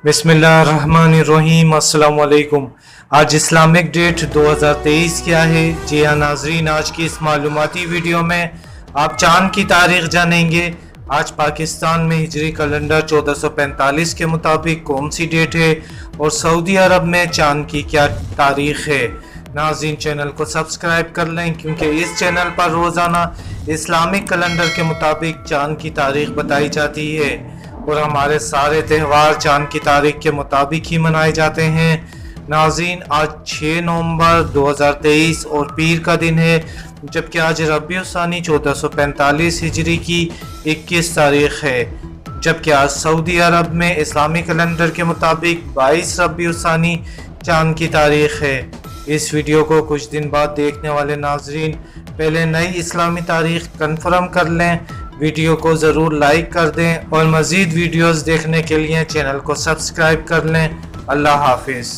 बिस्मिल्लाहिर्रहमानिर्रहीम। अस्सलाम वालेकुम। आज इस्लामिक डेट 2023 क्या है? जी हाँ नाजरीन, आज की इस मालूमाती वीडियो में आप चांद की तारीख जानेंगे। आज पाकिस्तान में हिजरी कैलेंडर 1445 के मुताबिक कौन सी डेट है और सऊदी अरब में चांद की क्या तारीख है। नाज़रीन, चैनल को सब्सक्राइब कर लें क्योंकि इस चैनल पर रोज़ाना इस्लामिक कैलेंडर के मुताबिक चांद की तारीख बताई जाती है और हमारे सारे त्यौहार चांद की तारीख के मुताबिक ही मनाए जाते हैं। नाज़रीन, आज 6 नवंबर 2023 और पीर का दिन है, जबकि आज रबीउल सानी 1445 हिजरी की 21 तारीख है, जबकि आज सऊदी अरब में इस्लामी कैलेंडर के मुताबिक 22 रबीउल सानी चांद की तारीख है। इस वीडियो को कुछ दिन बाद देखने वाले नाजरीन पहले नई इस्लामी तारीख कंफर्म कर लें, वीडियो को ज़रूर लाइक कर दें और मज़ीद वीडियोस देखने के लिए चैनल को सब्सक्राइब कर लें। अल्लाह हाफिज़।